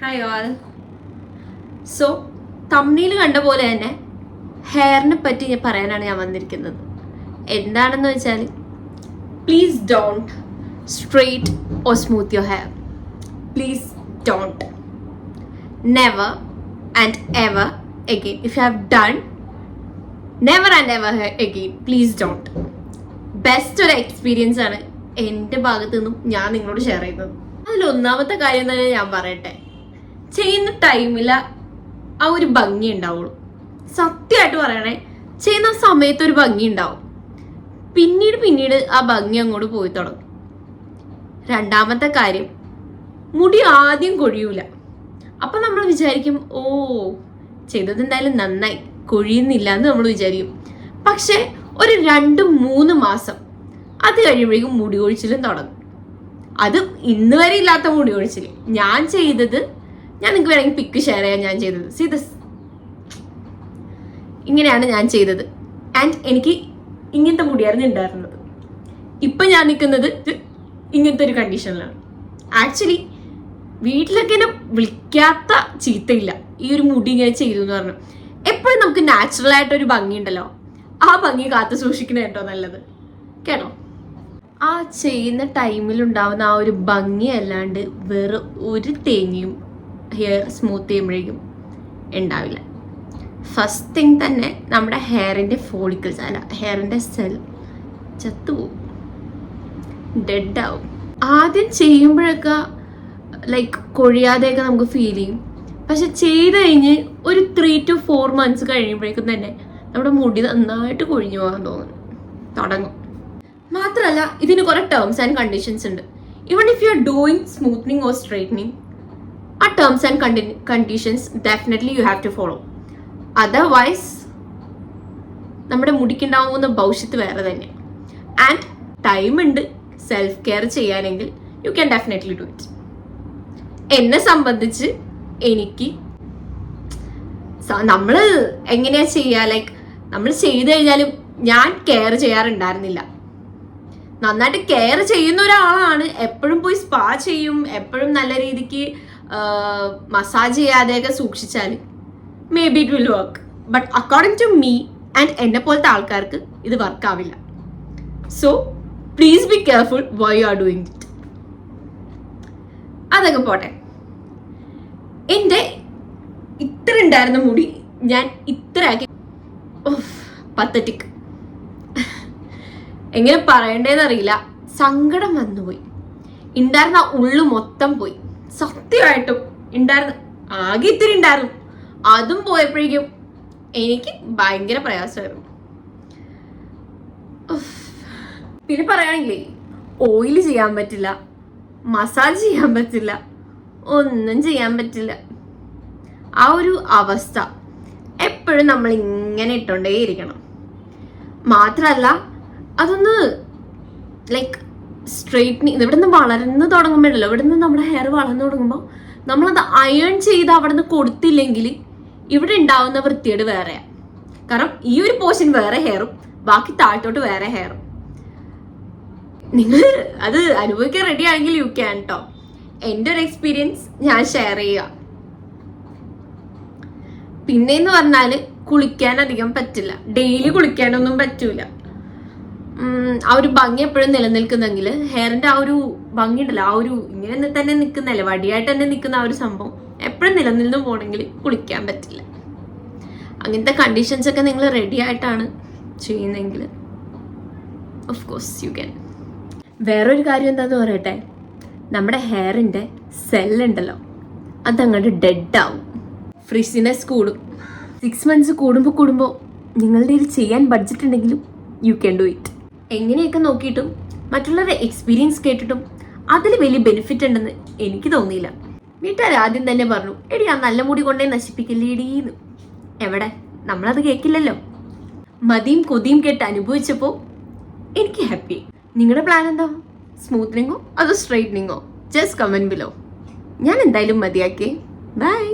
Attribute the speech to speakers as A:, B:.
A: Hi all. So thumbnail കണ്ട പോലെ തന്നെ ഹെയറിനെ പറ്റി പറയാനാണ് ഞാൻ വന്നിരിക്കുന്നത്. എന്താണെന്ന് വെച്ചാൽ, please don't straight or smooth your hair. Please don't. Never and ever again. If you have done, never and ever again, please don't. Best ഒരു എക്സ്പീരിയൻസ് ആണ് എൻ്റെ ഭാഗത്തു നിന്നും ഞാൻ നിങ്ങളോട് ഷെയർ ചെയ്യുന്നത്. അതിലൊന്നാമത്തെ കാര്യം തന്നെ ഞാൻ പറയട്ടെ, ചെയ്യുന്ന ടൈമിൽ ആ ഒരു ഭംഗി ഉണ്ടാവുള്ളൂ. സത്യമായിട്ട് പറയണേ, ചെയ്യുന്ന സമയത്ത് ഒരു ഭംഗി ഉണ്ടാവും. പിന്നീട് ആ ഭംഗി അങ്ങോട്ട് പോയി തുടങ്ങും. രണ്ടാമത്തെ കാര്യം, മുടി ആദ്യം കൊഴിയൂല. അപ്പം നമ്മൾ വിചാരിക്കും, ഓ ചെയ്തത് എന്തായാലും നന്നായി, കൊഴിയുന്നില്ല എന്ന് നമ്മൾ വിചാരിക്കും. പക്ഷെ ഒരു 2-3 മാസം അത് കഴിയുമ്പോഴേക്കും മുടി കൊഴിച്ചിലും തുടങ്ങും. അത് ഇന്ന് വരെ ഇല്ലാത്ത മുടി കൊഴിച്ചിൽ. ഞാൻ നിങ്ങൾക്ക് വേണമെങ്കിൽ പിക്ക് ഷെയർ ചെയ്യാൻ ഞാൻ ചെയ്തത്. സീ ദിസ്, ഇങ്ങനെയാണ് ഞാൻ ചെയ്തത്. ആൻഡ് എനിക്ക് ഇങ്ങനത്തെ മുടിയായിരുന്നു ഉണ്ടായിരുന്നത്. ഇപ്പം ഞാൻ നിൽക്കുന്നത് ഇങ്ങനത്തെ ഒരു കണ്ടീഷനിലാണ്. ആക്ച്വലി വീട്ടിലൊക്കെ എന്നെ വിളിക്കാത്ത ചീത്തയില്ല ഈ ഒരു മുടി ഇങ്ങനെ ചെയ്തു എന്ന് പറഞ്ഞു. എപ്പോഴും നമുക്ക് നാച്ചുറൽ ആയിട്ടൊരു ഭംഗി ഉണ്ടല്ലോ, ആ ഭംഗി കാത്തു സൂക്ഷിക്കണ കേട്ടോ നല്ലത് കേട്ടോ. ആ ചെയ്യുന്ന ടൈമിലുണ്ടാവുന്ന ആ ഒരു ഭംഗി അല്ലാണ്ട് വേറെ ഒരു തേങ്ങയും ഹെയർ സ്മൂത്ത് ചെയ്യുമ്പോഴേക്കും ഉണ്ടാവില്ല. ഫസ്റ്റ് തിങ് തന്നെ നമ്മുടെ ഹെയറിൻ്റെ ഫോളിക്കിൾസ് അല്ല, ഹെയറിൻ്റെ സെൽ ചത്തുപോകും, ഡെഡാവും. ആദ്യം ചെയ്യുമ്പോഴൊക്കെ ലൈക്ക് കൊഴിയാതെയൊക്കെ നമുക്ക് ഫീൽ ചെയ്യും. പക്ഷെ ചെയ്ത് കഴിഞ്ഞ് ഒരു 3 to 4 months കഴിയുമ്പോഴേക്കും തന്നെ നമ്മുടെ മുടി നന്നായിട്ട് കൊഴിഞ്ഞു പോകാൻ തുടങ്ങും. മാത്രമല്ല, ഇതിന് കുറെ ടേംസ് ആൻഡ് കണ്ടീഷൻസ് ഉണ്ട്. Even if you are doing smoothening or straightening, ആ terms and conditions definitely you have to follow. Otherwise നമ്മുടെ മുടിക്കുണ്ടാവുന്ന ഭവിഷ്യത്ത് വേറെ തന്നെ. ആൻഡ് ടൈം ഉണ്ട് സെൽഫ് കെയർ ചെയ്യാനെങ്കിൽ you can definitely do it. എന്നെ സംബന്ധിച്ച് എനിക്ക് നമ്മൾ എങ്ങനെയാ ചെയ്യുക, ലൈക്ക് നമ്മൾ ചെയ്തു കഴിഞ്ഞാലും ഞാൻ കെയർ ചെയ്യാറുണ്ടായിരുന്നില്ല. നന്നായിട്ട് കെയർ ചെയ്യുന്ന ഒരാളാണ്, എപ്പോഴും പോയി സ്പാ ചെയ്യും, എപ്പോഴും നല്ല രീതിക്ക് മസാജ് ചെയ്യാതെയൊക്കെ സൂക്ഷിച്ചാൽ may be it will work. But according to me and എന്നെ പോലത്തെ ആൾക്കാർക്ക് ഇത് വർക്കാവില്ല. So please be careful why you are doing it. അതൊക്കെ പോട്ടെ. എൻ്റെ ഇത്ര ഉണ്ടായിരുന്ന മുടി ഞാൻ ഇത്ര ആക്കി. പത്തറ്റിക്, എങ്ങനെ പറയണ്ടേന്നറിയില്ല. സങ്കടം വന്നുപോയി. ഉണ്ടായിരുന്ന ഉള്ളു മൊത്തം പോയി. സത്യമായിട്ടും ഉണ്ടായിരുന്ന ആകെ ഇത്തിരി ഉണ്ടായിരുന്നു, അതും പോയപ്പോഴേക്കും എനിക്ക് ഭയങ്കര പ്രയാസമായിരുന്നു. പിന്നെ പറയുകയാണെങ്കിലേ, ഓയിൽ ചെയ്യാൻ പറ്റില്ല, മസാജ് ചെയ്യാൻ പറ്റില്ല, ഒന്നും ചെയ്യാൻ പറ്റില്ല. ആ ഒരു അവസ്ഥ എപ്പോഴും നമ്മൾ ഇങ്ങനെ ഇട്ടുകൊണ്ടേയിരിക്കണം. മാത്രമല്ല, അതൊന്ന് ലൈക്ക് സ്ട്രെയിറ്റനിങ് ഇവിടെ നിന്ന് വളർന്ന് തുടങ്ങുമ്പോഴല്ലോ, ഇവിടെ നിന്ന് നമ്മുടെ ഹെയർ വളർന്നു തുടങ്ങുമ്പോൾ നമ്മളത് അയൺ ചെയ്ത് അവിടെ നിന്ന് കൊടുത്തില്ലെങ്കിൽ ഇവിടെ ഉണ്ടാവുന്ന വൃത്തിയേട് വേറെയാണ്. കാരണം ഈ ഒരു പോർഷൻ വേറെ ഹെയറും ബാക്കി താഴത്തോട്ട് വേറെ ഹെയറും. നിങ്ങൾ അത് അനുഭവിക്കാൻ റെഡി ആണെങ്കിൽ യു ക്യാൻ കേട്ടോ. എൻ്റെ ഒരു എക്സ്പീരിയൻസ് ഞാൻ ഷെയർ ചെയ്യുക. പിന്നെന്ന് പറഞ്ഞാൽ കുളിക്കാൻ അധികം പറ്റില്ല, ഡെയിലി കുളിക്കാനൊന്നും പറ്റൂല. ആ ഒരു ഭംഗി എപ്പോഴും നിലനിൽക്കുന്നെങ്കിൽ ഹെയറിന്റെ ആ ഒരു ഭംഗി ഉണ്ടല്ലോ, ആ ഒരു ഇങ്ങനെ തന്നെ നിൽക്കുന്നല്ലേ, വടിയായിട്ട് തന്നെ നിൽക്കുന്ന ആ ഒരു സംഭവം എപ്പോഴും നിലനിന്ന് പോകണമെങ്കിൽ കുളിക്കാൻ പറ്റില്ല. അങ്ങനത്തെ കണ്ടീഷൻസ് ഒക്കെ നിങ്ങൾ റെഡി ആയിട്ടാണ് ചെയ്യുന്നതെങ്കിൽ ഓഫ് കോഴ്സ് യു ക്യാൻ. വേറൊരു കാര്യം എന്താന്ന് പറയട്ടെ, നമ്മുടെ ഹെയറിൻ്റെ സെല്ലുണ്ടല്ലോ അതങ്ങോട്ട് ഡെഡാവും, ഫ്രിസിനെസ് കൂടും. 6 months കൂടുമ്പോൾ നിങ്ങളുടെ ഇത് ചെയ്യാൻ ബഡ്ജറ്റ് ഉണ്ടെങ്കിലും യു ക്യാൻ ഡു ഇറ്റ്. എങ്ങനെയൊക്കെ നോക്കിയിട്ടും മറ്റുള്ളവരുടെ എക്സ്പീരിയൻസ് കേട്ടിട്ടും അതിൽ വലിയ ബെനിഫിറ്റ് ഉണ്ടെന്ന് എനിക്ക് തോന്നിയില്ല. വീട്ടുകാർ ആദ്യം തന്നെ പറഞ്ഞു, എടി ആ നല്ല മുടി കൊണ്ടേ നശിപ്പിക്കില്ലേടീന്ന്. എവിടെ, നമ്മളത് കേൾക്കില്ലല്ലോ. മതിയും കൊതിയും കേട്ട് അനുഭവിച്ചപ്പോൾ എനിക്ക് ഹാപ്പി. നിങ്ങളുടെ പ്ലാൻ എന്താ? സ്മൂത്തനിങ്ങോ അതോ സ്ട്രെയിറ്റനിങ്ങോ? Just comment below. ഞാൻ എന്തായാലും മതിയാക്കേ. ബൈ.